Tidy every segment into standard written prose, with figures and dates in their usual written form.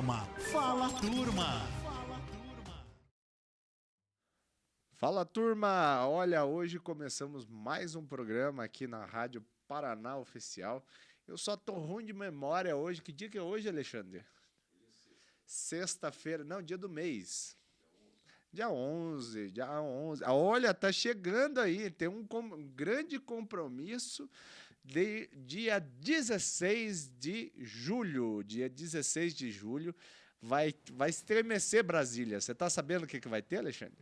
programa Fala Turma. Fala turma, olha, hoje começamos mais um programa aqui na Rádio Paraná Oficial. Eu só tô ruim de memória hoje. Que dia que é hoje, Alexandre? Sexta-feira, não, dia do mês. Dia 11. Olha, tá chegando aí, tem um grande compromisso de dia 16 de julho. Dia 16 de julho vai estremecer Brasília. Você tá sabendo o que vai ter, Alexandre?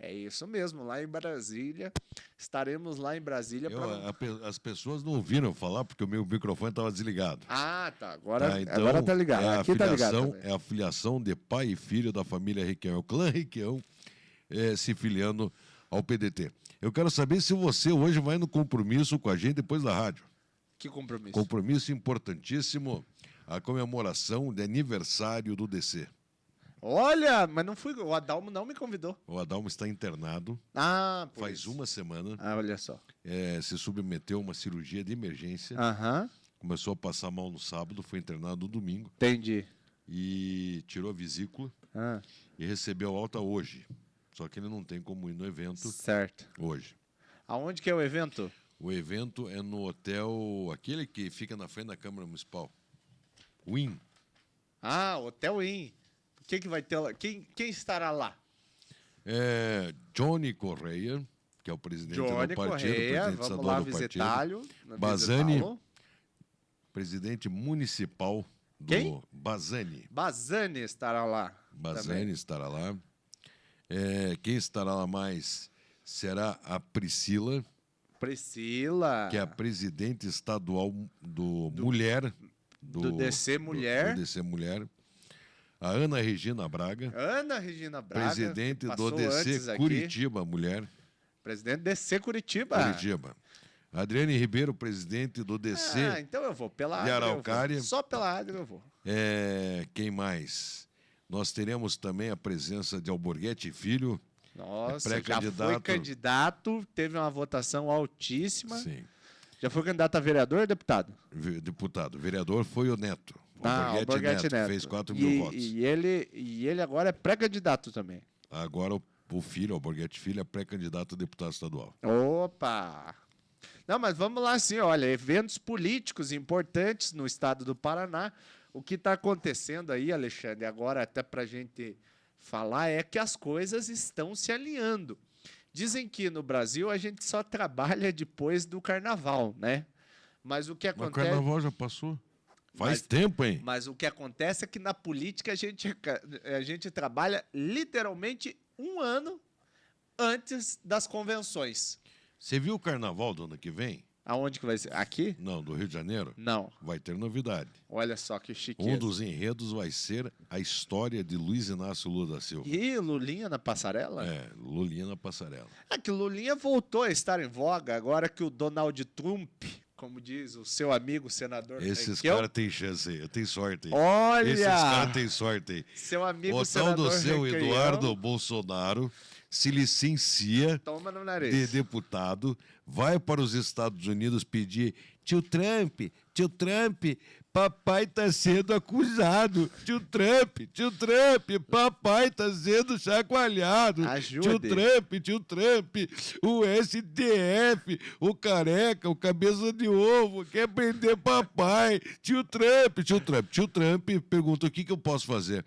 É isso mesmo, lá em Brasília. Estaremos lá em Brasília. As pessoas não ouviram falar porque o meu microfone estava desligado. Ah, tá. Agora Então, agora tá ligado. Aqui tá ligado. É a filiação de pai e filho da família Requião. O clã Requião se filiando ao PDT. Eu quero saber se você hoje vai no compromisso com a gente depois da rádio. Que compromisso? Compromisso importantíssimo, a comemoração de aniversário do DC. Olha, mas não fui. O Adalmo não me convidou. O Adalmo está internado. Faz uma semana. Olha só. Se submeteu a uma cirurgia de emergência. Começou a passar mal no sábado, foi internado no domingo. Entendi. E tirou a vesícula. E recebeu alta hoje. Só que ele não tem como ir no evento. Certo. Hoje. Aonde que é o evento? O evento é no hotel, aquele que fica na frente da Câmara Municipal. Win. Hotel Win. O que vai ter lá? Quem estará lá? Johnny Correia, que é o presidente do partido, Correia, presidente vamos lá visitá-lo. Bazani, presidente municipal do... Quem? Bazani. Bazani estará lá. Bazani estará lá. Quem estará lá mais será a Priscila. Priscila. Que é a presidente estadual do Mulher. Do DC Mulher. Do DC Mulher. A Ana Regina Braga. Presidente do DC Curitiba Mulher. Presidente do DC Curitiba. Adriane Ribeiro, presidente do DC. Então eu vou. Pela de Araucária. Só pela Adri eu vou. Quem mais? Nós teremos também a presença de Alborguete Filho. Nossa, já foi candidato, teve uma votação altíssima. Sim. Já foi candidato a vereador ou deputado? Deputado. Vereador foi o Neto. Alborguete Neto. Fez 4 mil votos. E ele agora é pré-candidato também. Agora o filho, Alborguete Filho, é pré-candidato a deputado estadual. Opa! Não, mas vamos lá sim, olha, eventos políticos importantes no estado do Paraná. O que está acontecendo aí, Alexandre, agora até para a gente falar, é que as coisas estão se alinhando. Dizem que no Brasil a gente só trabalha depois do carnaval, né? Mas o que acontece... Mas o carnaval já passou. Faz tempo, hein? Mas o que acontece é que na política a gente trabalha literalmente um ano antes das convenções. Você viu o carnaval do ano que vem? Aonde que vai ser? Aqui? Não, do Rio de Janeiro? Não. Vai ter novidade. Olha só que chiqueza. Um dos enredos vai ser a história de Luiz Inácio Lula da Silva. E Lulinha na passarela? Lulinha na passarela. Que Lulinha voltou a estar em voga agora que o Donald Trump, como diz o seu amigo senador... Esses caras têm chance aí, eu tenho sorte aí. Olha! Esses caras têm sorte aí. Seu amigo senador do seu Eduardo Bolsonaro se licencia de deputado, vai para os Estados Unidos pedir: tio Trump, papai está sendo acusado. Tio Trump, papai está sendo chacoalhado. Ajude. Tio Trump, o STF, o careca, o cabeça de ovo, quer prender papai. Tio Trump pergunta: o que eu posso fazer?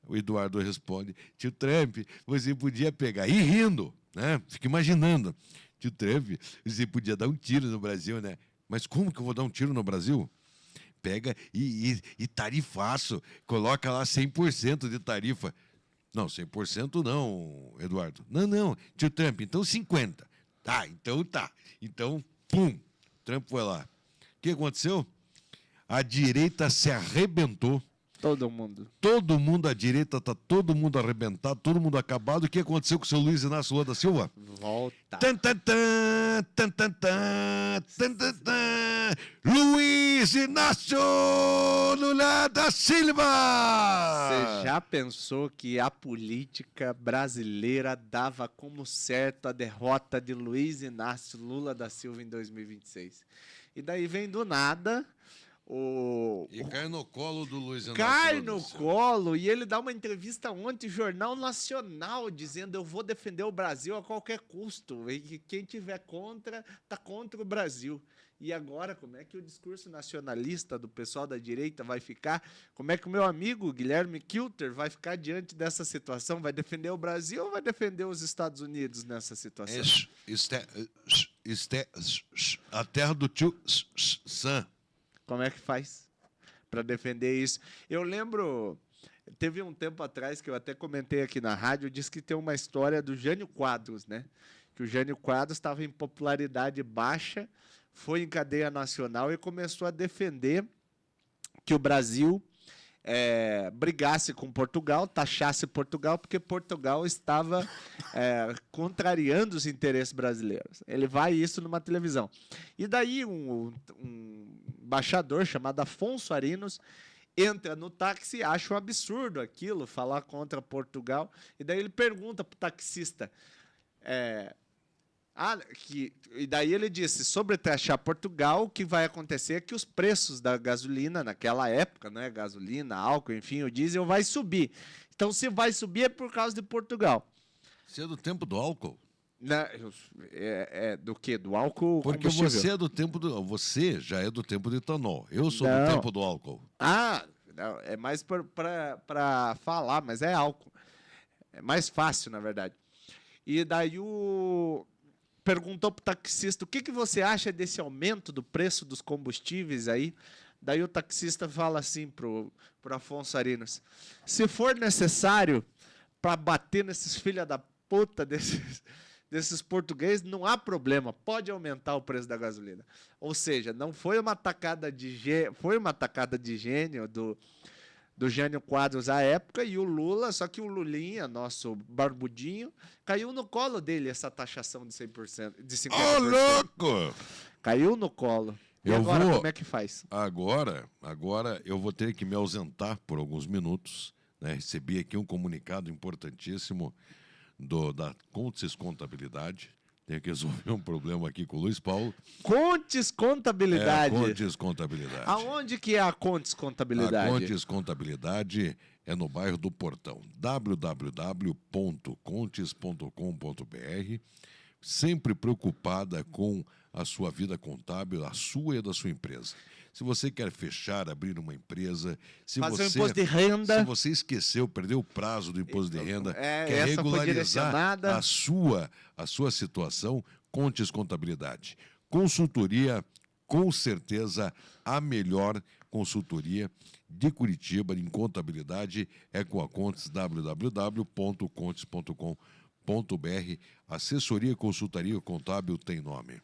O Eduardo responde: tio Trump, você podia pegar, e rindo, né? Fica imaginando, tio Trump, você podia dar um tiro no Brasil, né? Mas como que eu vou dar um tiro no Brasil? Pega e tarifaço, coloca lá 100% de tarifa. Não, 100% não, Eduardo. Não, tio Trump, então 50%. Então, pum, Trump foi lá. O que aconteceu? A direita se arrebentou. Todo mundo. Todo mundo à direita, está todo mundo arrebentado, todo mundo acabado. O que aconteceu com o seu Luiz Inácio Lula da Silva? Volta. Luiz Inácio Lula da Silva! Você já pensou que a política brasileira dava como certo a derrota de Luiz Inácio Lula da Silva em 2026? E daí vem do nada E cai no colo do Luiz Inácio cai Lula no da Silva. colo e ele dá uma entrevista ontem, Jornal Nacional, dizendo eu vou defender o Brasil a qualquer custo. E que quem tiver contra, tá contra o Brasil. E agora, como é que o discurso nacionalista do pessoal da direita vai ficar? Como é que o meu amigo Guilherme Kilter vai ficar diante dessa situação? Vai defender o Brasil ou vai defender os Estados Unidos nessa situação? A terra do tio Sam. Como é que faz para defender isso? Eu lembro, teve um tempo atrás que eu até comentei aqui na rádio, eu disse que tem uma história do Jânio Quadros, né? Que o Jânio Quadros estava em popularidade baixa, foi em cadeia nacional e começou a defender que o Brasil brigasse com Portugal, taxasse Portugal, porque Portugal estava contrariando os interesses brasileiros. Ele vai isso numa televisão. E daí um embaixador chamado Afonso Arinos entra no táxi e acha um absurdo aquilo, falar contra Portugal. E daí ele pergunta para o taxista... e daí ele disse, sobre taxar Portugal, o que vai acontecer é que os preços da gasolina, naquela época, né, gasolina, álcool, enfim, o diesel vai subir. Então, se vai subir é por causa de Portugal. Você é do tempo do álcool? Do quê? Do álcool Porque combustível? você é do tempo do... Você já é do tempo do etanol. Eu sou do Não. tempo do álcool. Não, é mais para falar, mas é álcool. É mais fácil, na verdade. E daí perguntou para o taxista, o que você acha desse aumento do preço dos combustíveis aí? Daí o taxista fala assim para o Afonso Arinos, se for necessário para bater nesses filha da puta desses portugueses, não há problema, pode aumentar o preço da gasolina. Ou seja, não foi uma tacada de gênio do Jânio Quadros à época, e o Lula, só que o Lulinha, nosso barbudinho, caiu no colo dele essa taxação de 100%, de 50%. Ô, louco! Caiu no colo. E agora, como é que faz? Agora eu vou ter que me ausentar por alguns minutos. Né? Recebi aqui um comunicado importantíssimo da Contes Contabilidade. Tenho que resolver um problema aqui com o Luiz Paulo. Contes Contabilidade. Contes Contabilidade. Aonde que é a Contes Contabilidade? A Contes Contabilidade é no bairro do Portão. www.contes.com.br. Sempre preocupada com a sua vida contábil, a sua e da sua empresa. Se você quer fechar, abrir uma empresa, fazer um imposto de renda. Se você esqueceu, perdeu o prazo do imposto de renda, quer essa foi regularizar direcionada. a sua situação, Contes Contabilidade. Consultoria, com certeza, a melhor consultoria de Curitiba em contabilidade é com a Contes, www.contes.com.br. Assessoria e consultoria contábil tem nome.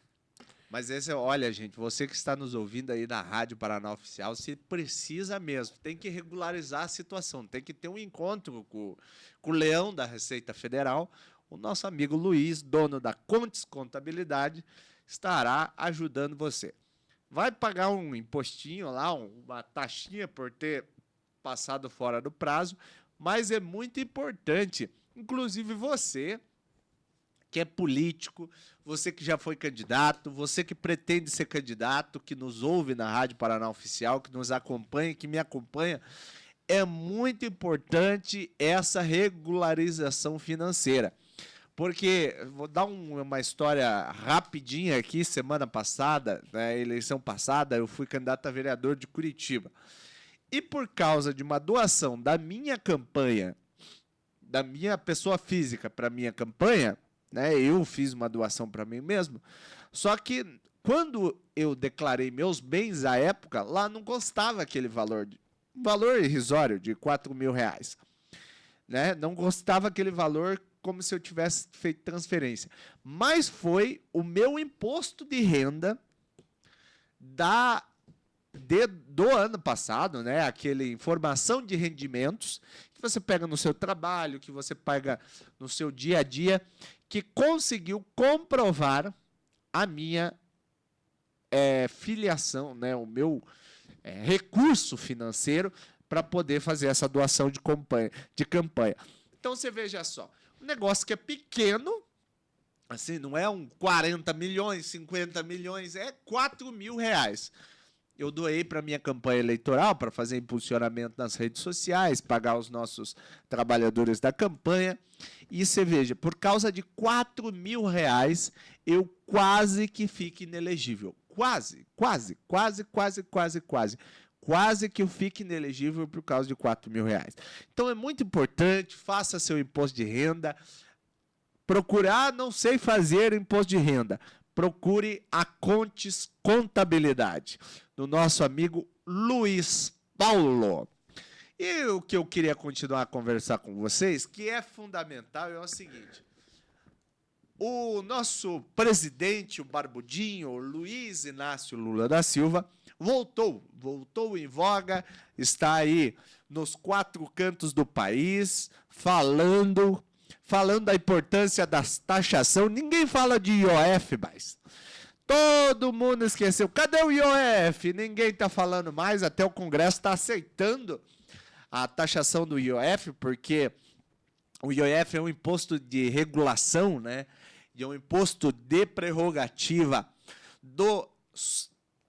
Mas olha, gente, você que está nos ouvindo aí da Rádio Paraná Oficial, se precisa mesmo, tem que regularizar a situação, tem que ter um encontro com o Leão da Receita Federal, o nosso amigo Luiz, dono da Contes Contabilidade, estará ajudando você. Vai pagar um impostinho lá, uma taxinha por ter passado fora do prazo, mas é muito importante, inclusive você que é político, você que já foi candidato, você que pretende ser candidato, que nos ouve na Rádio Paraná Oficial, que nos acompanha, que me acompanha, é muito importante essa regularização financeira. Porque, vou dar uma história rapidinha aqui, semana passada, na eleição passada, eu fui candidato a vereador de Curitiba. E por causa de uma doação da minha campanha, da minha pessoa física para a minha campanha, né, eu fiz uma doação para mim mesmo, só que quando eu declarei meus bens à época, lá não constava aquele valor irrisório de R$4.000, né? Não constava aquele valor como se eu tivesse feito transferência, mas foi o meu imposto de renda do ano passado, né? Aquele informação de rendimentos que você pega no seu trabalho, que você pega no seu dia a dia, que conseguiu comprovar a minha filiação, né, o meu recurso financeiro para poder fazer essa doação de campanha. Então, você veja só, um negócio que é pequeno, Assim, não é um 40 milhões, 50 milhões, é 4 mil reais. Eu doei para minha campanha eleitoral, para fazer impulsionamento nas redes sociais, pagar os nossos trabalhadores da campanha. E você veja, por causa de 4 mil reais, eu quase que fique inelegível. Quase que eu fique inelegível por causa de 4 mil reais. Então é muito importante, faça seu imposto de renda. Procurar, não sei fazer imposto de renda. Procure a Contes Contabilidade, do nosso amigo Luiz Paulo. E o que eu queria continuar a conversar com vocês, que é fundamental, é o seguinte. O nosso presidente, o Barbudinho, o Luiz Inácio Lula da Silva, voltou em voga, está aí nos 4 cantos do país, falando da importância da taxação. Ninguém fala de IOF mais. Todo mundo esqueceu. Cadê o IOF? Ninguém está falando mais, até o Congresso está aceitando a taxação do IOF, porque o IOF é um imposto de regulação, né? E é um imposto de prerrogativa do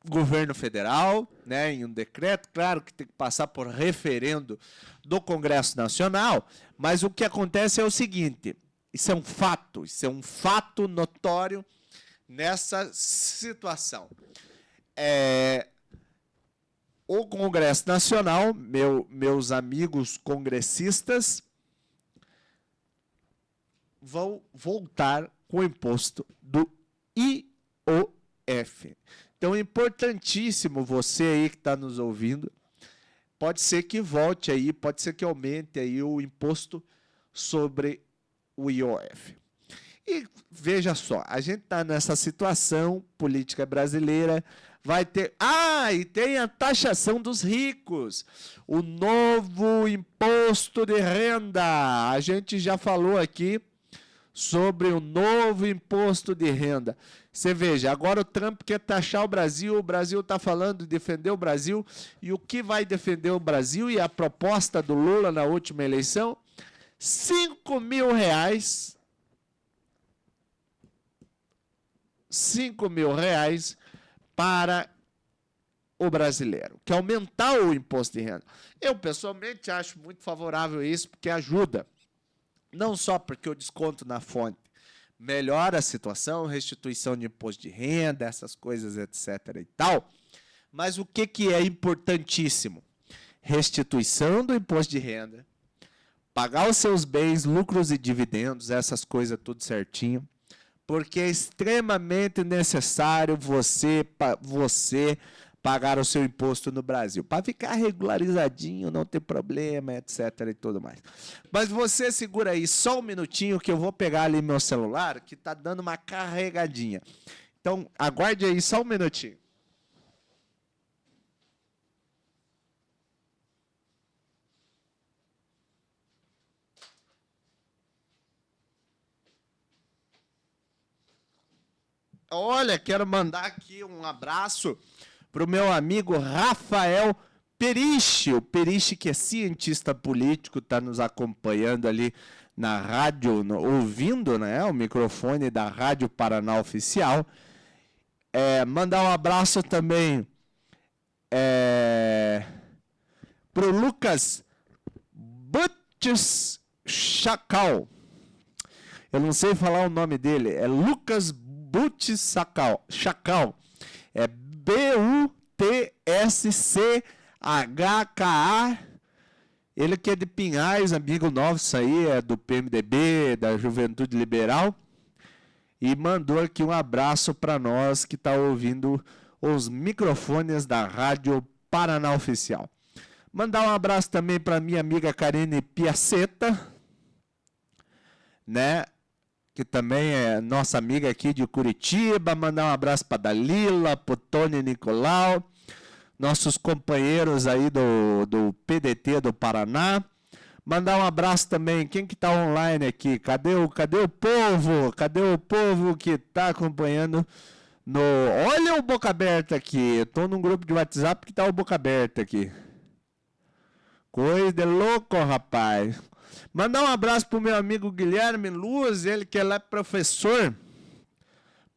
governo federal, né, em um decreto, claro que tem que passar por referendo do Congresso Nacional, mas o que acontece é o seguinte, isso é um fato notório nessa situação. O Congresso Nacional, meus amigos congressistas, vão voltar com o imposto do IOF. Então é importantíssimo você aí que está nos ouvindo, pode ser que volte aí, pode ser que aumente aí o imposto sobre o IOF. E veja só, a gente está nessa situação política brasileira, vai ter... e tem a taxação dos ricos, o novo imposto de renda. A gente já falou aqui sobre o novo imposto de renda. Você veja, agora o Trump quer taxar o Brasil está falando de defender o Brasil, e o que vai defender o Brasil, e a proposta do Lula na última eleição, 5 mil reais, 5 mil reais para o brasileiro, que é aumentar o imposto de renda. Eu, pessoalmente, acho muito favorável isso, porque ajuda, não só porque o desconto na fonte melhora a situação, restituição de imposto de renda, essas coisas, etc. e tal, mas o que é importantíssimo? Restituição do imposto de renda, pagar os seus bens, lucros e dividendos, essas coisas tudo certinho, porque é extremamente necessário você pagar o seu imposto no Brasil, para ficar regularizadinho, não ter problema, etc. e tudo mais. Mas você segura aí só um minutinho que eu vou pegar ali meu celular, que está dando uma carregadinha. Então, aguarde aí só um minutinho. Olha, quero mandar aqui um abraço para o meu amigo Rafael Periche, o Periche que é cientista político, está nos acompanhando ali na rádio, ouvindo, né, o microfone da Rádio Paraná Oficial. Mandar um abraço também para o Lucas Butches Chacal. Eu não sei falar o nome dele, é Lucas Butches Chacal. É BUTSCHKA, ele que é de Pinhais, amigo nosso, isso aí é do PMDB, da Juventude Liberal, e mandou aqui um abraço para nós que está ouvindo os microfones da Rádio Paraná Oficial. Mandar um abraço também para minha amiga Karine Piaceta, né? Que também é nossa amiga aqui de Curitiba. Mandar um abraço para Dalila, para o Tony Nicolau, nossos companheiros aí do PDT do Paraná. Mandar um abraço também, quem que está online aqui? Cadê o povo? Cadê o povo que está acompanhando no... Olha o Boca Aberta aqui, eu estou num grupo de WhatsApp que está o Boca Aberta aqui. Coisa de louco, rapaz. Mandar um abraço pro meu amigo Guilherme Luz, ele que é lá professor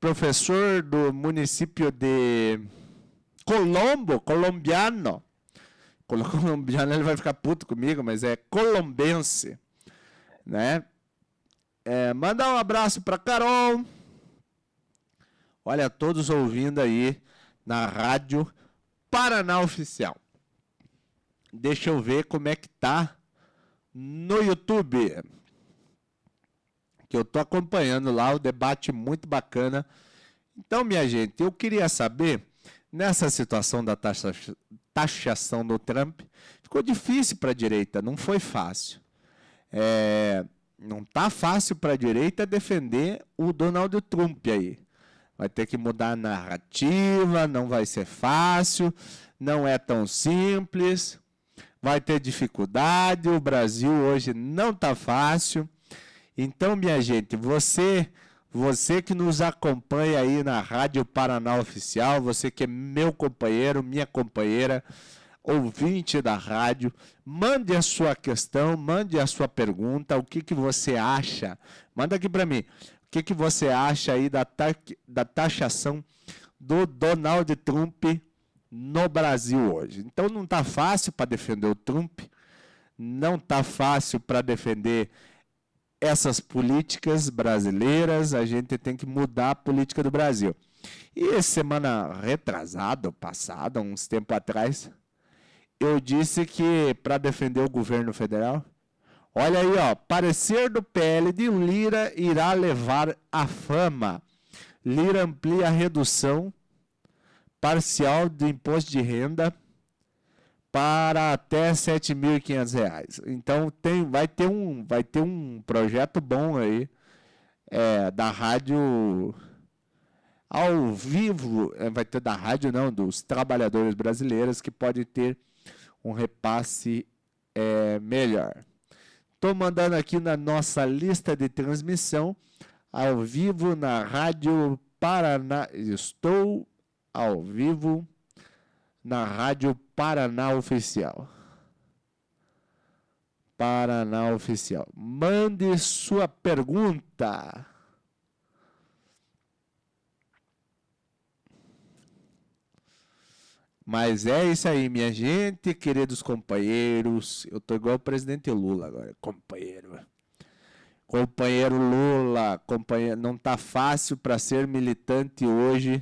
professor do município de colombiano. Colombiano, ele vai ficar puto comigo, mas é colombense, né? Mandar um abraço para Carol. Olha, todos ouvindo aí na Rádio Paraná Oficial. Deixa eu ver como é que tá no YouTube. Que eu tô acompanhando lá o debate muito bacana. Então, minha gente, eu queria saber, nessa situação da taxação do Trump, ficou difícil para a direita, não foi fácil. Não tá fácil para a direita defender o Donald Trump aí. Vai ter que mudar a narrativa, não vai ser fácil, não é tão simples, vai ter dificuldade, o Brasil hoje não tá fácil. Então, minha gente, você que nos acompanha aí na Rádio Paraná Oficial, você que é meu companheiro, minha companheira, ouvinte da rádio, mande a sua questão, mande a sua pergunta, o que você acha, manda aqui para mim, o que você acha aí da taxação do Donald Trump no Brasil hoje. Então não está fácil para defender o Trump, não está fácil para defender essas políticas brasileiras, a gente tem que mudar a política do Brasil. E semana retrasada, passada, uns tempos atrás, eu disse que para defender o governo federal, olha aí, ó, parecer do PL de Lira irá levar à fama. Lira amplia a redução parcial do imposto de renda para até R$ 7.500. Então vai ter um projeto bom aí da rádio ao vivo, vai ter da rádio não, dos trabalhadores brasileiros que pode ter um repasse melhor. Estou mandando aqui na nossa lista de transmissão, ao vivo na Rádio Paraná. Estou ao vivo na Rádio Paraná Oficial. Paraná Oficial. Mande sua pergunta. Mas é isso aí, minha gente, queridos companheiros. Eu tô igual o presidente Lula agora, companheiro. Companheiro Lula, companheiro, não tá fácil para ser militante hoje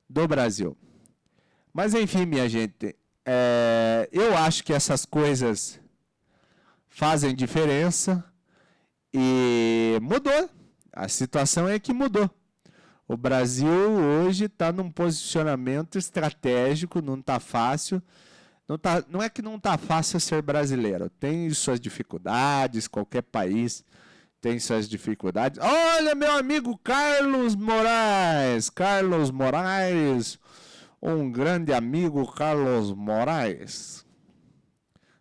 do Brasil. Mas enfim, minha gente, eu acho que essas coisas fazem diferença e mudou. A situação é que mudou. O Brasil hoje está num posicionamento estratégico, não está fácil. Não é que não está fácil ser brasileiro. Tem suas dificuldades, qualquer país tem suas dificuldades. Olha, meu amigo Carlos Moraes. Carlos Moraes, um grande amigo Carlos Moraes.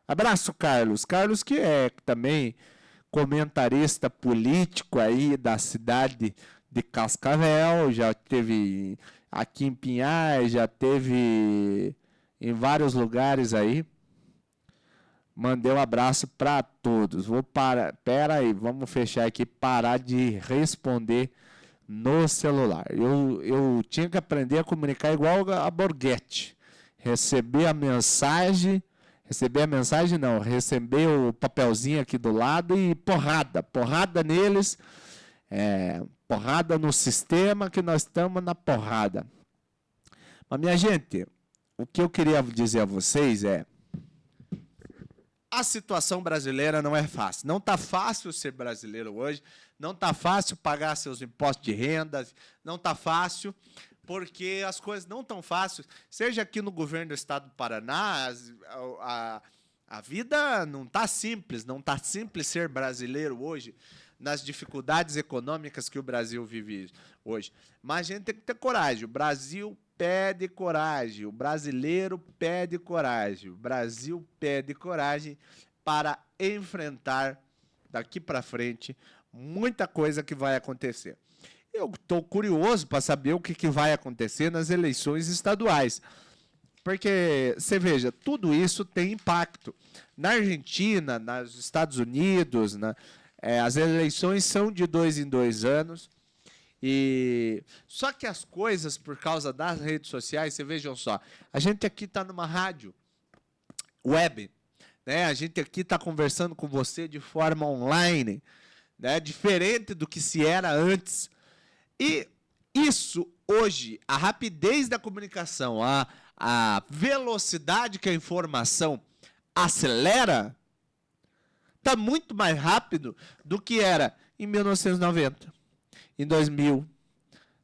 Abraço, Carlos. Carlos que é também comentarista político aí da cidade de Cascavel, já teve aqui em Pinhais, já teve em vários lugares aí. Mandei um abraço para todos. Pera aí, vamos fechar aqui, parar de responder no celular. Eu tinha que aprender a comunicar igual a Borghetti. Receber o papelzinho aqui do lado e porrada neles. Porrada no sistema que nós estamos na porrada. Mas, minha gente, o que eu queria dizer a vocês é: a situação brasileira não é fácil. Não está fácil ser brasileiro hoje, não está fácil pagar seus impostos de renda, não está fácil, porque as coisas não estão fáceis. Seja aqui no governo do estado do Paraná, a vida não está simples, não está simples ser brasileiro hoje, nas dificuldades econômicas que o Brasil vive hoje. Mas a gente tem que ter coragem. O Brasil pede coragem. O brasileiro pede coragem. O Brasil pede coragem para enfrentar, daqui para frente, muita coisa que vai acontecer. Eu estou curioso para saber o que vai acontecer nas eleições estaduais. Porque, você veja, tudo isso tem impacto. Na Argentina, nos Estados Unidos, as eleições são de 2 em 2 anos Só que as coisas, por causa das redes sociais, vocês vejam só, a gente aqui está numa rádio web, né? A gente aqui está conversando com você de forma online, né? Diferente do que se era antes. E isso, hoje, a rapidez da comunicação, a velocidade que a informação acelera, está muito mais rápido do que era em 1990, em 2000,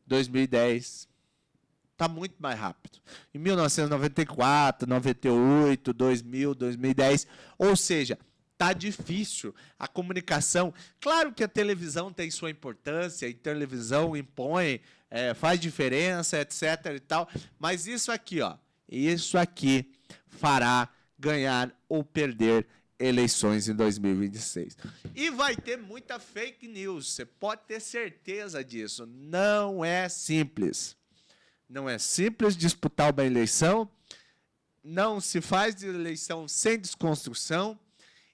2010. Está muito mais rápido. Em 1994, 98, 2000, 2010. Ou seja, está difícil a comunicação. Claro que a televisão tem sua importância, e televisão impõe, faz diferença, etc. e tal. Mas isso aqui, ó, isso aqui fará ganhar ou perder eleições em 2026. E vai ter muita fake news, você pode ter certeza disso. Não é simples. Não é simples disputar uma eleição, não se faz de eleição sem desconstrução,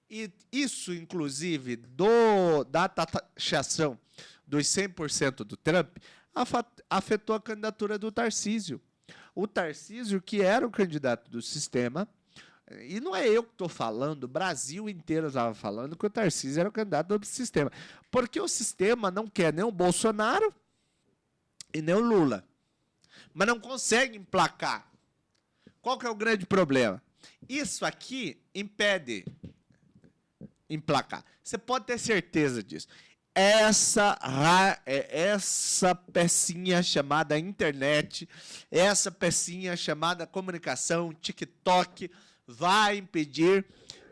e isso, inclusive, da taxação dos 100% do Trump, afetou a candidatura do Tarcísio. O Tarcísio, que era o candidato do sistema, e não é eu que estou falando, o Brasil inteiro estava falando que o Tarcísio era o candidato do sistema, porque o sistema não quer nem o Bolsonaro e nem o Lula, mas não consegue emplacar. Qual que é o grande problema? Isso aqui impede emplacar. Você pode ter certeza disso. Essa pecinha chamada internet, essa pecinha chamada comunicação, TikTok, vai impedir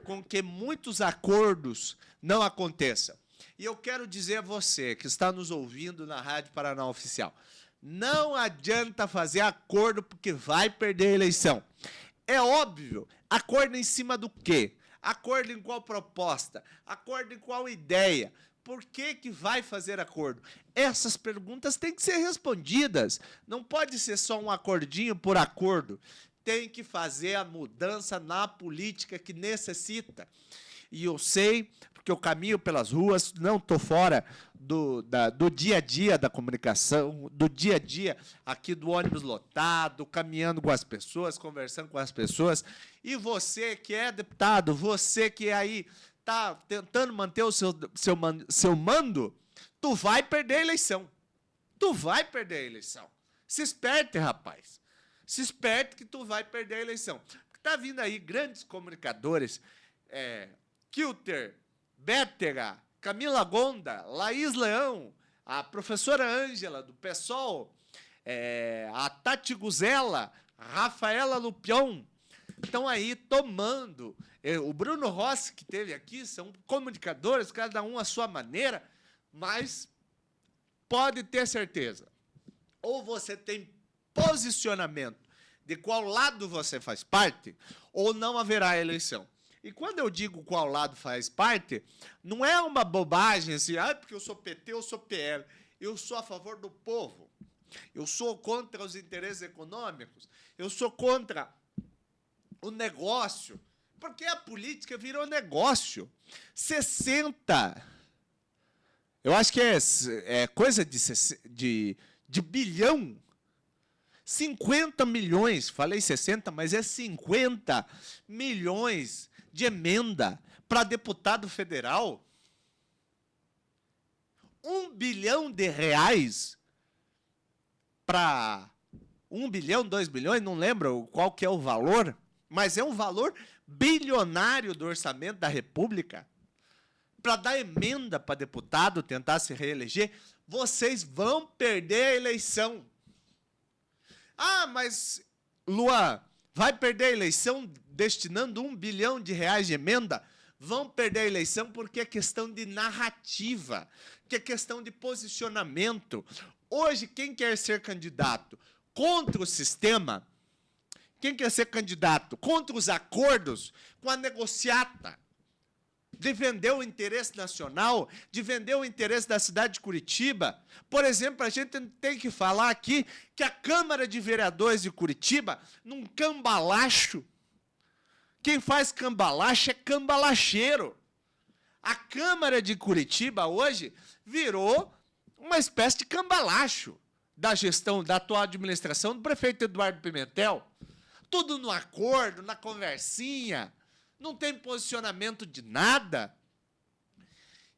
com que muitos acordos não aconteçam. E eu quero dizer a você que está nos ouvindo na Rádio Paraná Oficial, não adianta fazer acordo porque vai perder a eleição. É óbvio, acordo em cima do quê? Acordo em qual proposta? Acordo em qual ideia? Por que vai fazer acordo? Essas perguntas têm que ser respondidas. Não pode ser só um acordinho por acordo. Tem que fazer a mudança na política que necessita. E eu sei, porque eu caminho pelas ruas, não estou fora do dia a dia da comunicação, do dia a dia aqui do ônibus lotado, caminhando com as pessoas, conversando com as pessoas. E você que é deputado, você que aí está tentando manter o seu mando, tu vai perder a eleição. Tu vai perder a eleição. Se esperte, rapaz. Se esperte que tu vai perder a eleição. Porque está vindo aí grandes comunicadores, Kilter, Bétega, Camila Gonda, Laís Leão, a professora Ângela, do PSOL, a Tati Guzella, Rafaela Lupion, estão aí tomando. O Bruno Rossi, que teve aqui, são comunicadores, cada um à sua maneira, mas pode ter certeza, ou você tem posicionamento de qual lado você faz parte, ou não haverá eleição. E quando eu digo qual lado faz parte, não é uma bobagem assim, porque eu sou PT, eu sou PL. Eu sou a favor do povo. Eu sou contra os interesses econômicos. Eu sou contra o negócio. Porque a política virou negócio. 60. Eu acho que é coisa de bilhão. 50 milhões, falei 60, mas é 50 milhões de emenda para deputado federal. 1 bilhão de reais para 1 bilhão, 2 bilhões, não lembro qual que é o valor, mas é um valor bilionário do orçamento da República para dar emenda para deputado tentar se reeleger. Vocês vão perder a eleição. Mas, Luan, vai perder a eleição destinando 1 bilhão de reais de emenda? Vão perder a eleição porque é questão de narrativa, que é questão de posicionamento. Hoje, quem quer ser candidato contra o sistema, quem quer ser candidato contra os acordos com a negociata, de vender o interesse nacional, de vender o interesse da cidade de Curitiba. Por exemplo, a gente tem que falar aqui que a Câmara de Vereadores de Curitiba, num cambalacho, quem faz cambalacho é cambalacheiro. A Câmara de Curitiba hoje virou uma espécie de cambalacho da gestão, da atual administração do prefeito Eduardo Pimentel. Tudo no acordo, na conversinha, não tem posicionamento de nada.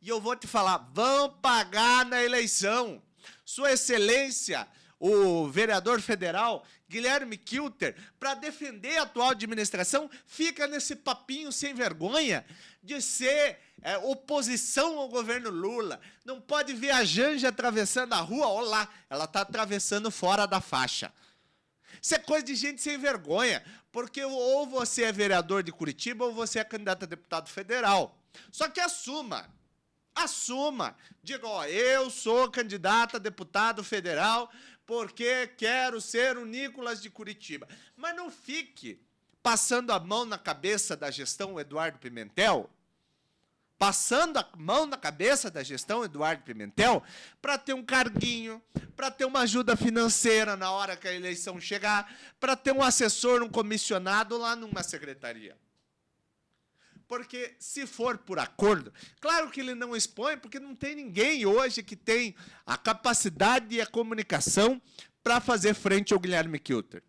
E eu vou te falar, vão pagar na eleição. Sua Excelência, o vereador federal Guilherme Kilter, para defender a atual administração, fica nesse papinho sem vergonha de ser oposição ao governo Lula. Não pode ver a Janja atravessando a rua, olha lá, ela está atravessando fora da faixa. Isso é coisa de gente sem vergonha, porque ou você é vereador de Curitiba ou você é candidato a deputado federal. Só que assuma. Diga, ó, eu sou candidato a deputado federal porque quero ser o Nicolas de Curitiba. Mas não fique passando a mão na cabeça da gestão Eduardo Pimentel, para ter um carguinho, para ter uma ajuda financeira na hora que a eleição chegar, para ter um assessor, um comissionado lá numa secretaria. Porque, se for por acordo, claro que ele não expõe, porque não tem ninguém hoje que tem a capacidade e a comunicação para fazer frente ao Guilherme Kilter.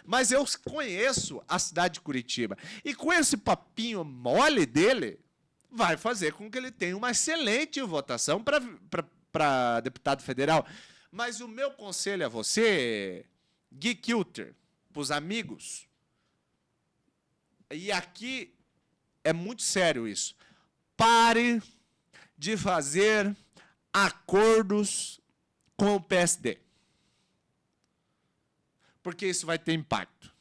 Mas eu conheço a cidade de Curitiba. E com esse papinho mole dele, vai fazer com que ele tenha uma excelente votação para deputado federal. Mas o meu conselho a você, Gui Kilter, para os amigos, e aqui é muito sério isso. Pare de fazer acordos com o PSD. Porque isso vai ter impacto.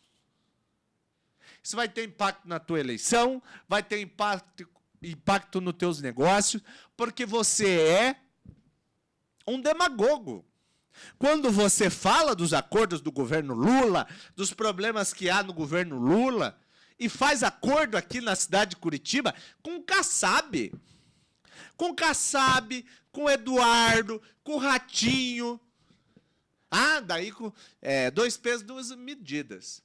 Isso vai ter impacto na tua eleição, vai ter impacto nos teus negócios, porque você é um demagogo. Quando você fala dos acordos do governo Lula, dos problemas que há no governo Lula, e faz acordo aqui na cidade de Curitiba com o Kassab. Com o Kassab, com o Eduardo, com o Ratinho. Daí com dois pesos, duas medidas.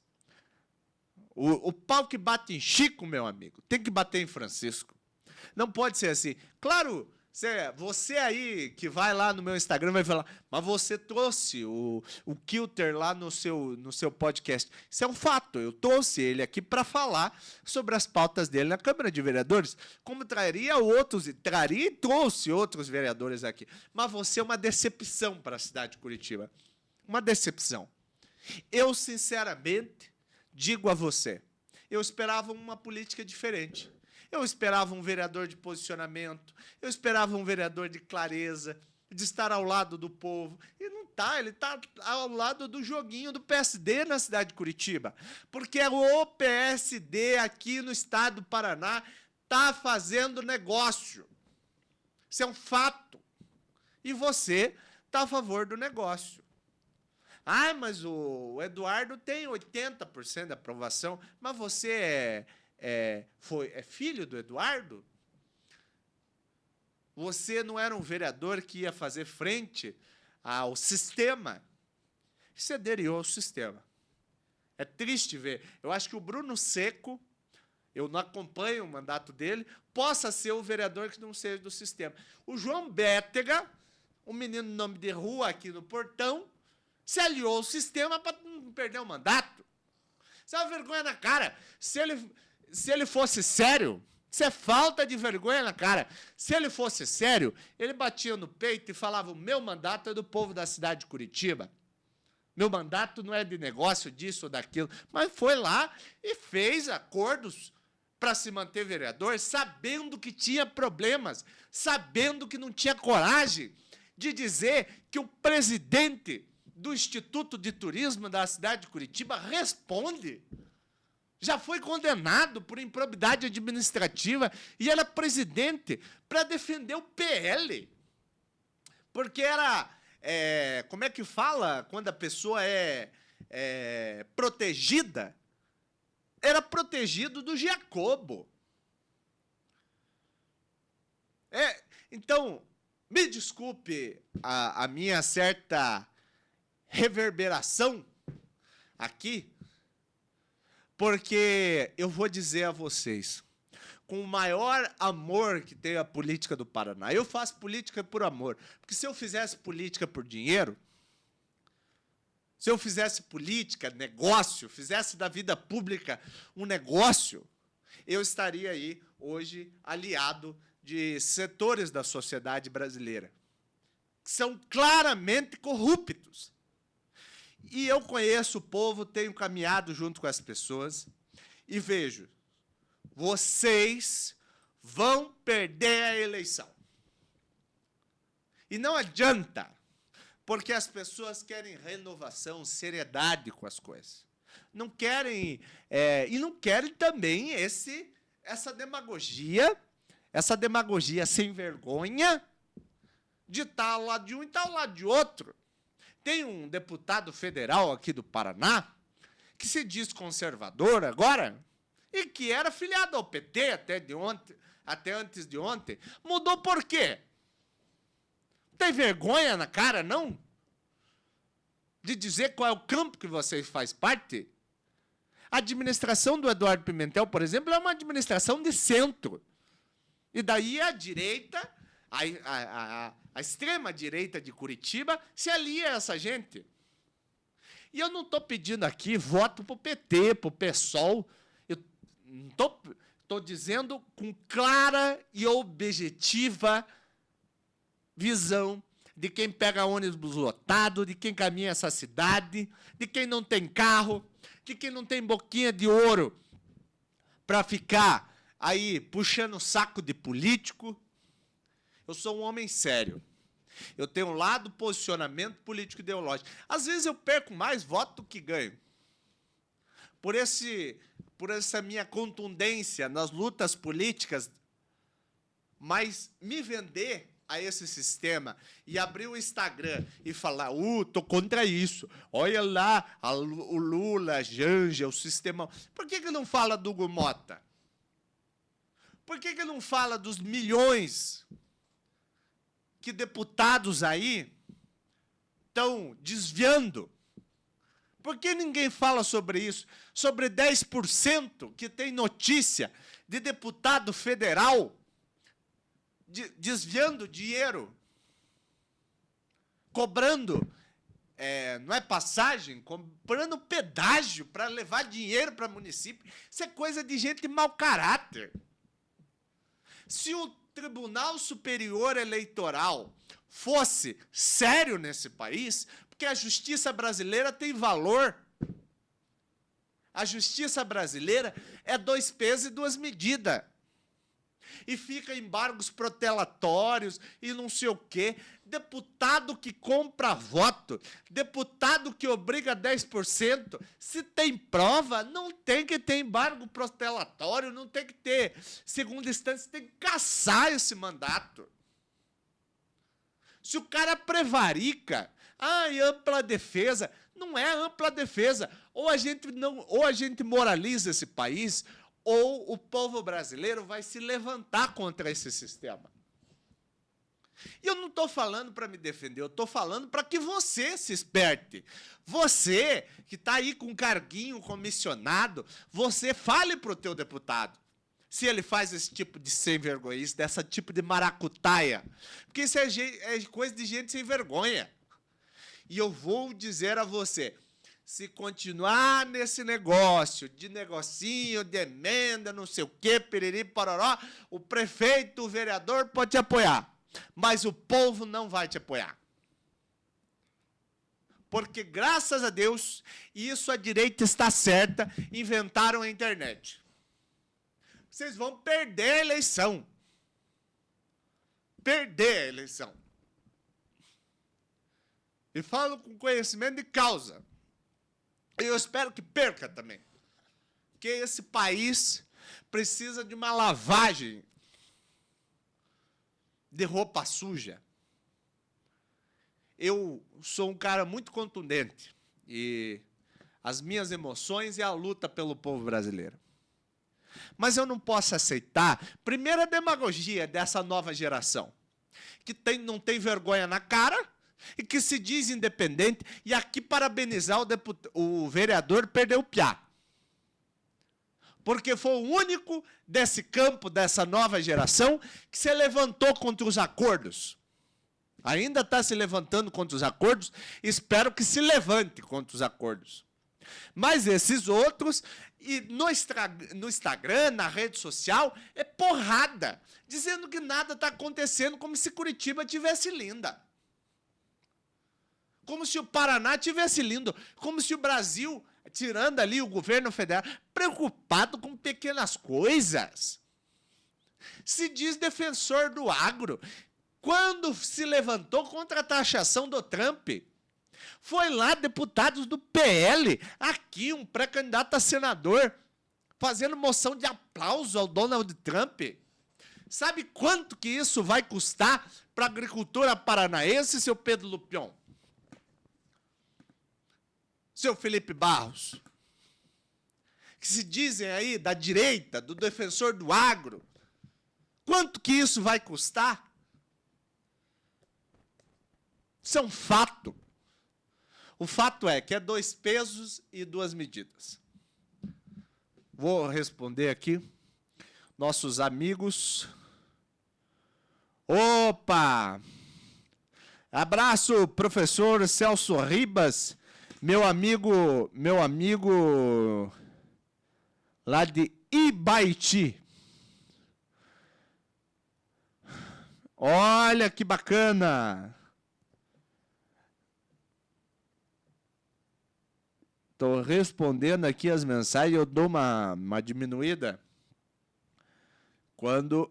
O pau que bate em Chico, meu amigo, tem que bater em Francisco. Não pode ser assim. Claro, você aí que vai lá no meu Instagram vai falar, mas você trouxe o Kilter lá no seu podcast. Isso é um fato, eu trouxe ele aqui para falar sobre as pautas dele na Câmara de Vereadores, como traria e trouxe outros vereadores aqui. Mas você é uma decepção para a cidade de Curitiba. Uma decepção. Eu, sinceramente, digo a você, eu esperava uma política diferente. Eu esperava um vereador de posicionamento, eu esperava um vereador de clareza, de estar ao lado do povo. E não está, ele está ao lado do joguinho do PSD na cidade de Curitiba. Porque o PSD aqui no estado do Paraná está fazendo negócio. Isso é um fato. E você está a favor do negócio. Mas o Eduardo tem 80% de aprovação, mas você é filho do Eduardo? Você não era um vereador que ia fazer frente ao sistema? Você aderiu ao sistema. É triste ver. Eu acho que o Bruno Seco, eu não acompanho o mandato dele, possa ser o vereador que não seja do sistema. O João Bétega, um menino de nome de rua aqui no Portão, se aliou ao sistema para não perder o mandato. Isso é uma vergonha na cara. Se ele fosse sério, isso é falta de vergonha na cara. Se ele fosse sério, ele batia no peito e falava, o meu mandato é do povo da cidade de Curitiba. Meu mandato não é de negócio disso ou daquilo. Mas foi lá e fez acordos para se manter vereador, sabendo que tinha problemas, sabendo que não tinha coragem de dizer que o presidente do Instituto de Turismo da cidade de Curitiba responde. Já foi condenado por improbidade administrativa e era presidente para defender o PL. Porque era... como é que fala quando a pessoa é protegida? Era protegido do Giacobo. Então, me desculpe a minha certa reverberação aqui, porque eu vou dizer a vocês, com o maior amor que tem a política do Paraná. Eu faço política por amor. Porque se eu fizesse política por dinheiro, se eu fizesse política, negócio, fizesse da vida pública um negócio, eu estaria aí hoje aliado de setores da sociedade brasileira, que são claramente corruptos. E eu conheço o povo, tenho caminhado junto com as pessoas e vejo, vocês vão perder a eleição. E não adianta, porque as pessoas querem renovação, seriedade com as coisas. Não querem, e não querem também essa demagogia sem vergonha de estar ao lado de um e estar ao lado de outro. Tem um deputado federal aqui do Paraná que se diz conservador agora e que era filiado ao PT até antes de ontem. Mudou por quê? Tem vergonha na cara, não? De dizer qual é o campo que você faz parte? A administração do Eduardo Pimentel, por exemplo, é uma administração de centro. E daí a direita, a extrema-direita de Curitiba, se alia a essa gente. E eu não estou pedindo aqui voto para o PT, para o PSOL. Eu estou dizendo com clara e objetiva visão de quem pega ônibus lotado, de quem caminha essa cidade, de quem não tem carro, de quem não tem boquinha de ouro para ficar aí puxando o saco de político. Eu sou um homem sério. Eu tenho um lado posicionamento político ideológico. Às vezes eu perco mais voto do que ganho. Por essa minha contundência nas lutas políticas, mas me vender a esse sistema e abrir o Instagram e falar, tô contra isso, olha lá, o Lula, a Janja, o sistema... Por que não fala do Hugo Mota? Por que não fala dos milhões que deputados aí estão desviando? Por que ninguém fala sobre isso? Sobre 10% que tem notícia de deputado federal desviando dinheiro, cobrando, não é passagem, cobrando pedágio para levar dinheiro para município. Isso é coisa de gente de mau caráter. Se o Tribunal Superior Eleitoral fosse sério nesse país, porque a justiça brasileira tem valor. A justiça brasileira é 2 pesos e 2 medidas. E fica embargos protelatórios e não sei o quê. Deputado que compra voto, deputado que obriga 10%, se tem prova, não tem que ter embargo protelatório, não tem que ter segunda instância, tem que cassar esse mandato. Se o cara prevarica, ampla defesa, não é ampla defesa. Ou a gente moraliza esse país, ou o povo brasileiro vai se levantar contra esse sistema. E eu não estou falando para me defender, eu estou falando para que você se esperte. Você, que está aí com um carguinho comissionado, você fale para o teu deputado se ele faz esse tipo de sem vergonhice, dessa tipo de maracutaia. Porque isso é coisa de gente sem vergonha. E eu vou dizer a você, se continuar nesse negócio, de negocinho, de emenda, não sei o quê, piriri, pororó, o prefeito, o vereador pode te apoiar, mas o povo não vai te apoiar. Porque, graças a Deus, isso a direita está certa, inventaram a internet. Vocês vão perder a eleição. Perder a eleição. E falo com conhecimento de causa. E eu espero que perca também. Porque esse país precisa de uma lavagem de roupa suja. Eu sou um cara muito contundente. E as minhas emoções é a luta pelo povo brasileiro. Mas eu não posso aceitar, primeiro, a demagogia dessa nova geração, que não tem vergonha na cara e que se diz independente, e aqui parabenizar o vereador perdeu o piá. Porque foi o único desse campo, dessa nova geração, que se levantou contra os acordos. Ainda está se levantando contra os acordos, espero que se levante contra os acordos. Mas esses outros, e no Instagram, na rede social, é porrada, dizendo que nada está acontecendo, como se Curitiba tivesse linda. Como se o Paraná tivesse lindo, como se o Brasil, tirando ali o governo federal, preocupado com pequenas coisas. Se diz defensor do agro. Quando se levantou contra a taxação do Trump, foi lá deputados do PL, aqui um pré-candidato a senador, fazendo moção de aplauso ao Donald Trump. Sabe quanto que isso vai custar para a agricultura paranaense, seu Pedro Lupion? Seu Felipe Barros? Que se dizem aí da direita, do defensor do agro. Quanto que isso vai custar? Isso é um fato. O fato é que é 2 pesos e 2 medidas. Vou responder aqui. Nossos amigos. Opa! Abraço, professor Celso Ribas, meu amigo lá de Ibaiti. Olha que bacana! Estou respondendo aqui as mensagens, eu dou uma diminuída quando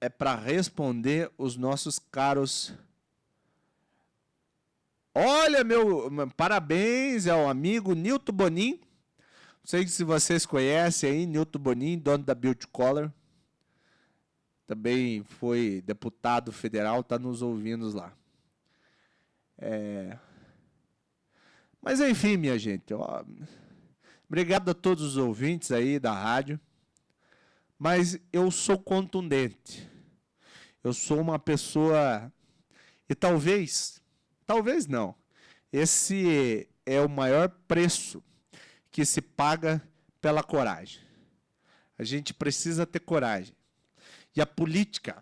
é para responder os nossos caros. Olha, parabéns ao amigo Nilton Bonin. Não sei se vocês conhecem aí, Nilton Bonin, dono da Beauty Color. Também foi deputado federal, está nos ouvindo lá. Mas, enfim, minha gente, ó, obrigado a todos os ouvintes aí da rádio, mas eu sou contundente. Eu sou uma pessoa, e talvez não, esse é o maior preço que se paga pela coragem. A gente precisa ter coragem. E a política,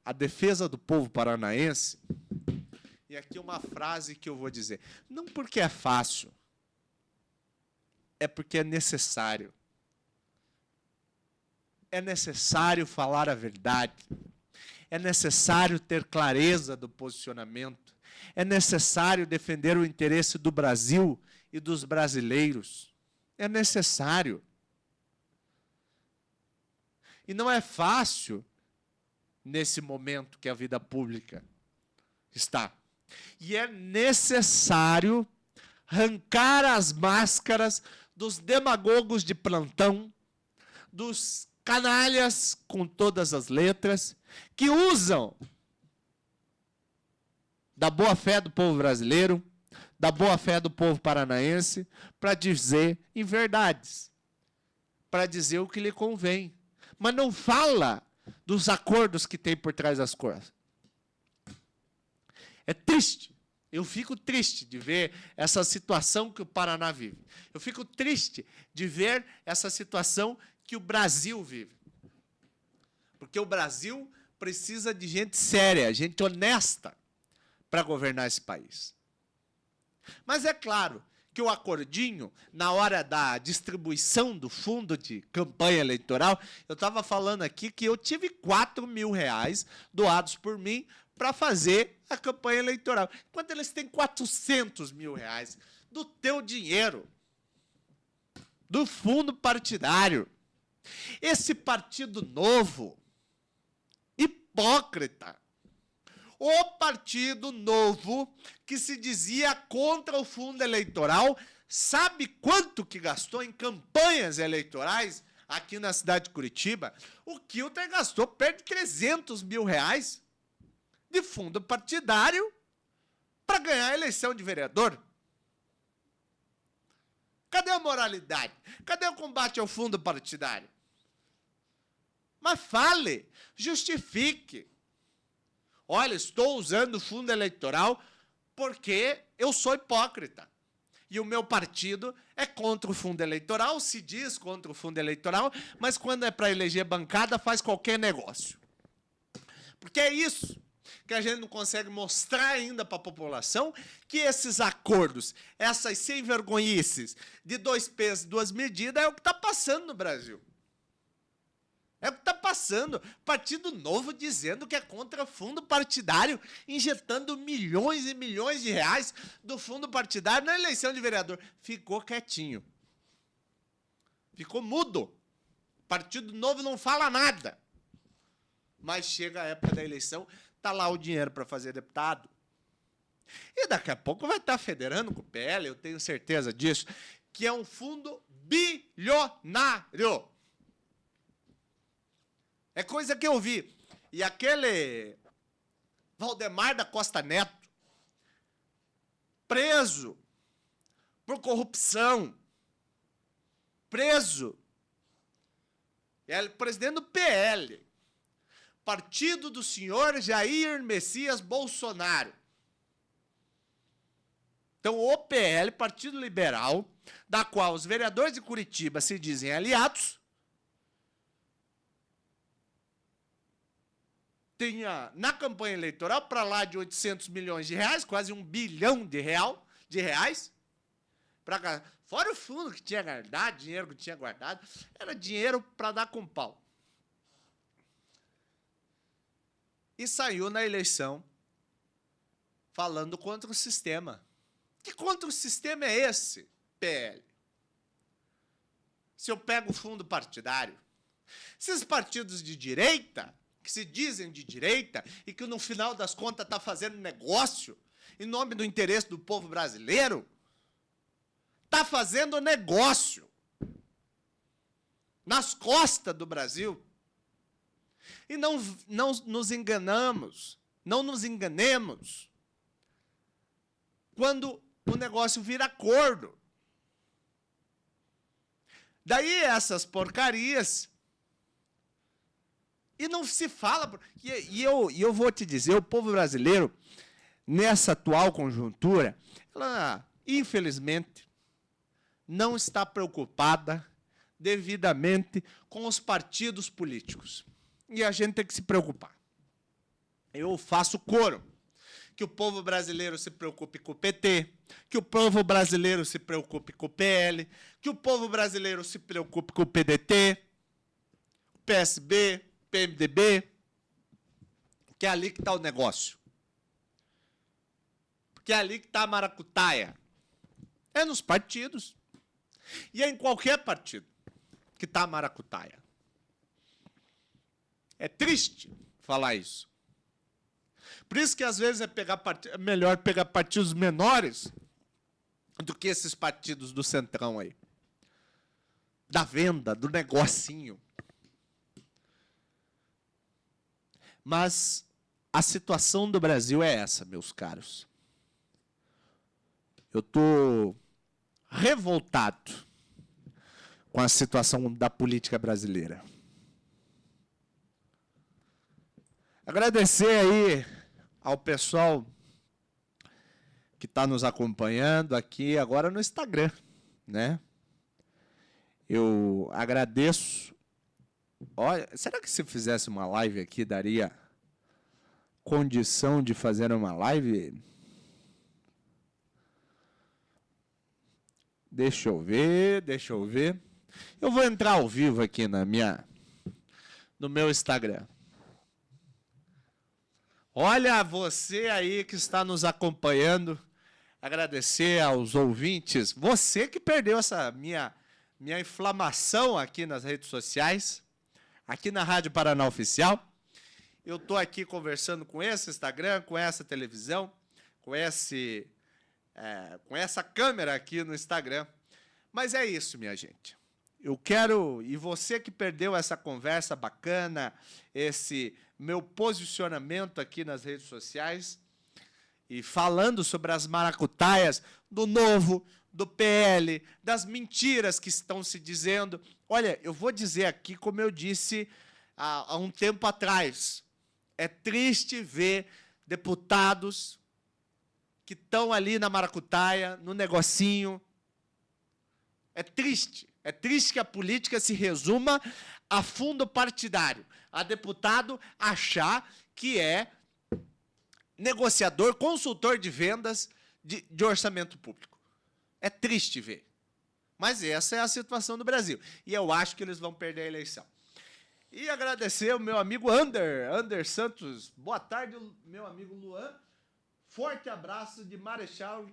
a defesa do povo paranaense. E aqui uma frase que eu vou dizer. Não porque é fácil, é porque é necessário. É necessário falar a verdade. É necessário ter clareza do posicionamento. É necessário defender o interesse do Brasil e dos brasileiros. É necessário. E não é fácil nesse momento que a vida pública está. E é necessário arrancar as máscaras dos demagogos de plantão, dos canalhas com todas as letras, que usam da boa-fé do povo brasileiro, da boa-fé do povo paranaense, para dizer inverdades, para dizer o que lhe convém. Mas não fala dos acordos que tem por trás das coisas. É triste. Eu fico triste de ver essa situação que o Paraná vive. Eu fico triste de ver essa situação que o Brasil vive. Porque o Brasil precisa de gente séria, gente honesta, para governar esse país. Mas é claro que o acordinho, na hora da distribuição do fundo de campanha eleitoral, eu estava falando aqui que eu tive R$4.000 doados por mim para fazer a campanha eleitoral. Enquanto eles têm R$400.000 do teu dinheiro, do fundo partidário. Esse Partido Novo, hipócrita, o Partido Novo, que se dizia contra o fundo eleitoral, sabe quanto que gastou em campanhas eleitorais aqui na cidade de Curitiba? O Kilter gastou perto de R$300.000 de fundo partidário para ganhar a eleição de vereador. Cadê a moralidade? Cadê o combate ao fundo partidário? Mas fale, justifique. Olha, estou usando o fundo eleitoral porque eu sou hipócrita. E o meu partido é contra o fundo eleitoral, se diz contra o fundo eleitoral, mas quando é para eleger bancada, faz qualquer negócio. Porque é isso que a gente não consegue mostrar ainda para a população, que esses acordos, essas sem vergonhices de 2 pesos, 2 medidas, é o que está passando no Brasil. É o que está passando. Partido Novo dizendo que é contra fundo partidário, injetando milhões e milhões de reais do fundo partidário na eleição de vereador. Ficou quietinho. Ficou mudo. Partido Novo não fala nada. Mas chega a época da eleição, está lá o dinheiro para fazer deputado. E daqui a pouco vai estar federando com o PL, eu tenho certeza disso, que é um fundo bilionário. É coisa que eu vi. E aquele Valdemar da Costa Neto, preso por corrupção, preso, é presidente do PL, partido do senhor Jair Messias Bolsonaro. Então, o PL, Partido Liberal, da qual os vereadores de Curitiba se dizem aliados, tinha na campanha eleitoral para lá de 800 milhões de reais, quase 1 bilhão de reais, para cá. Fora o fundo que tinha guardado, dinheiro que tinha guardado, era dinheiro para dar com pau. E saiu na eleição falando contra o sistema. Que contra o sistema é esse, PL? Se eu pego o fundo partidário, esses partidos de direita, que se dizem de direita e que no final das contas está fazendo negócio em nome do interesse do povo brasileiro, está fazendo negócio nas costas do Brasil. E não nos enganemos, não nos enganemos quando o negócio vira acordo. Daí essas porcarias. E não se fala. E eu vou te dizer, o povo brasileiro, nessa atual conjuntura, ela, infelizmente, não está preocupada devidamente com os partidos políticos. E a gente tem que se preocupar. Eu faço coro. Que o povo brasileiro se preocupe com o PT, que o povo brasileiro se preocupe com o PL, que o povo brasileiro se preocupe com o PDT, o PSB, o PMDB, que é ali que está o negócio. Porque é ali que está a maracutaia. É nos partidos. E é em qualquer partido que está a maracutaia. É triste falar isso. Por isso que, às vezes, é melhor pegar partidos menores do que esses partidos do centrão aí. Da venda, do negocinho. Mas a situação do Brasil é essa, meus caros. Eu estou revoltado com a situação da política brasileira. Agradecer aí ao pessoal que está nos acompanhando aqui agora no Instagram, né? Eu agradeço. Olha, será que se fizesse uma live aqui daria condição de fazer uma live? Deixa eu ver. Eu vou entrar ao vivo aqui no meu Instagram. Olha, você aí que está nos acompanhando, agradecer aos ouvintes, você que perdeu essa minha inflamação aqui nas redes sociais, aqui na Rádio Paraná Oficial. Eu estou aqui conversando com esse Instagram, com essa televisão, com essa câmera aqui no Instagram. Mas é isso, minha gente. Eu quero, e você que perdeu essa conversa bacana, esse meu posicionamento aqui nas redes sociais, e falando sobre as maracutaias do Novo, do PL, das mentiras que estão se dizendo. Olha, eu vou dizer aqui, como eu disse há um tempo atrás, é triste ver deputados que estão ali na maracutaia, no negocinho. É triste que a política se resuma a fundo partidário, a deputado achar que é negociador, consultor de vendas de orçamento público. É triste ver. Mas essa é a situação do Brasil. E eu acho que eles vão perder a eleição. E agradecer o meu amigo Ander Santos. Boa tarde, meu amigo Luan. Forte abraço de Marechal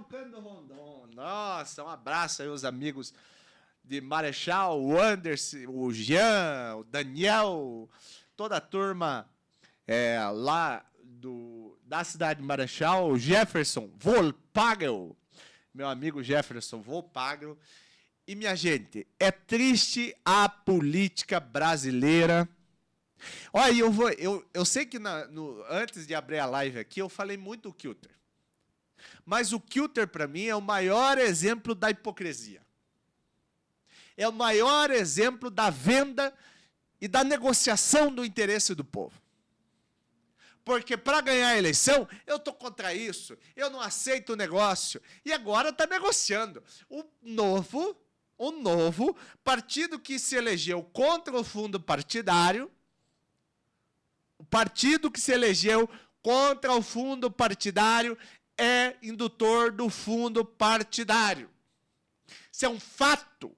Cândido Rondon. Nossa, um abraço aí aos amigos de Marechal, o Anderson, o Jean, o Daniel, toda a turma lá da cidade de Marechal, o Jefferson Volpagel, meu amigo Jefferson Volpagel. E, minha gente, é triste a política brasileira. Olha, eu sei que antes de abrir a live aqui, eu falei muito do Kilter. Mas o Kilter, para mim, é o maior exemplo da hipocrisia. É o maior exemplo da venda e da negociação do interesse do povo. Porque para ganhar a eleição, eu estou contra isso, eu não aceito o negócio. E agora está negociando. O novo partido que se elegeu contra o fundo partidário, o partido que se elegeu contra o fundo partidário é indutor do fundo partidário. Isso é um fato.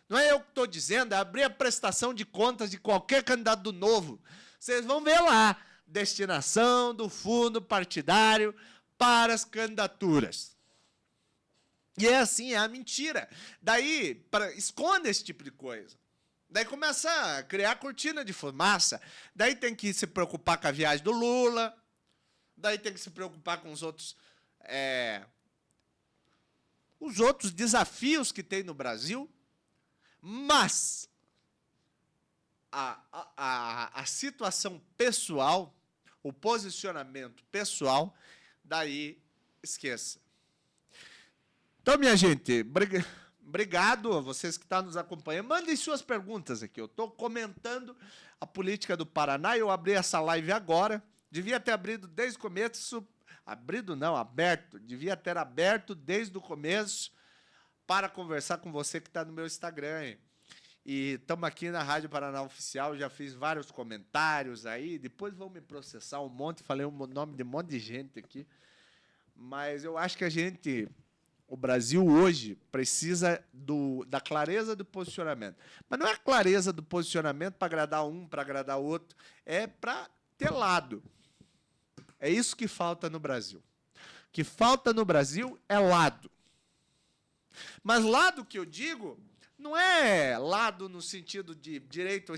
Não é eu que estou dizendo, é abrir a prestação de contas de qualquer candidato do Novo. Vocês vão ver lá, destinação do fundo partidário para as candidaturas. E é assim, é a mentira. Daí, esconde esse tipo de coisa. Daí começa a criar cortina de fumaça. Daí tem que se preocupar com a viagem do Lula. Daí tem que se preocupar com os outros desafios que tem no Brasil. Mas a situação pessoal, o posicionamento pessoal, daí esqueça. Então, minha gente, obrigado a vocês que estão nos acompanhando. Mandem suas perguntas aqui. Eu estou comentando a política do Paraná. Eu abri essa live agora. Devia ter abrido desde o começo. Aberto. Devia ter aberto desde o começo para conversar com você que está no meu Instagram. Hein? E estamos aqui na Rádio Paraná Oficial. Já fiz vários comentários aí. Depois vão me processar um monte. Falei o nome de um monte de gente aqui. Mas eu acho que o Brasil hoje precisa da clareza do posicionamento. Mas não é a clareza do posicionamento para agradar um, para agradar outro. É para ter lado. É isso que falta no Brasil. O que falta no Brasil é lado. Mas lado que eu digo não é lado no sentido de direita ou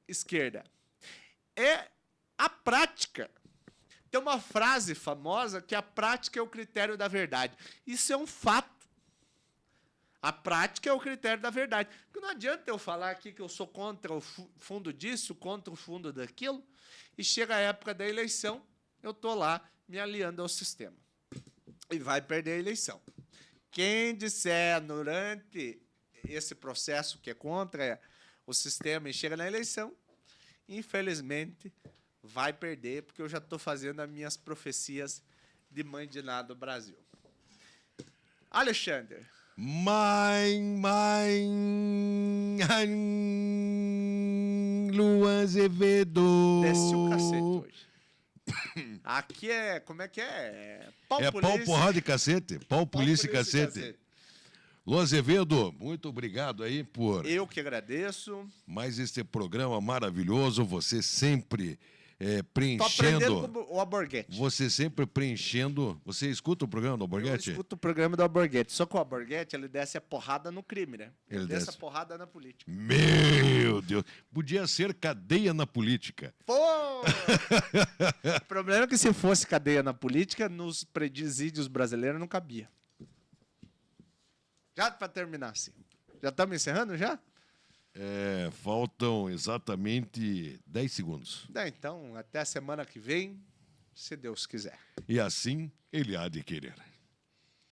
esquerda. É a prática. Tem uma frase famosa que a prática é o critério da verdade. Isso é um fato. A prática é o critério da verdade. Porque não adianta eu falar aqui que eu sou contra o fundo disso, contra o fundo daquilo, e chega a época da eleição, eu estou lá me aliando ao sistema. E vai perder a eleição. Quem disser durante esse processo que é contra o sistema e chega na eleição, infelizmente, vai perder, porque eu já estou fazendo as minhas profecias de mãe de nada do Brasil. Alexandre. Luan Azevedo. Desce o cacete hoje. Aqui é, como é que é? Pau, porrada e cacete. Pau, polícia e cacete. Luan Azevedo, muito obrigado aí por... Eu que agradeço. Mais este programa maravilhoso, você sempre preenchendo... Tô aprendendo com o Alborguete. Você sempre preenchendo... Você escuta o programa do Alborguete? Eu escuto o programa do Alborguete. Só que o Alborguete, ele desce a porrada no crime, né? Ele desce a porrada na política. Meu Deus! Podia ser cadeia na política. Pô! O problema é que se fosse cadeia na política, nos presídios brasileiros não cabia. Já para terminar, assim. Já estamos encerrando, já? Faltam exatamente 10 segundos. Então, até a semana que vem, se Deus quiser. E assim ele há de querer.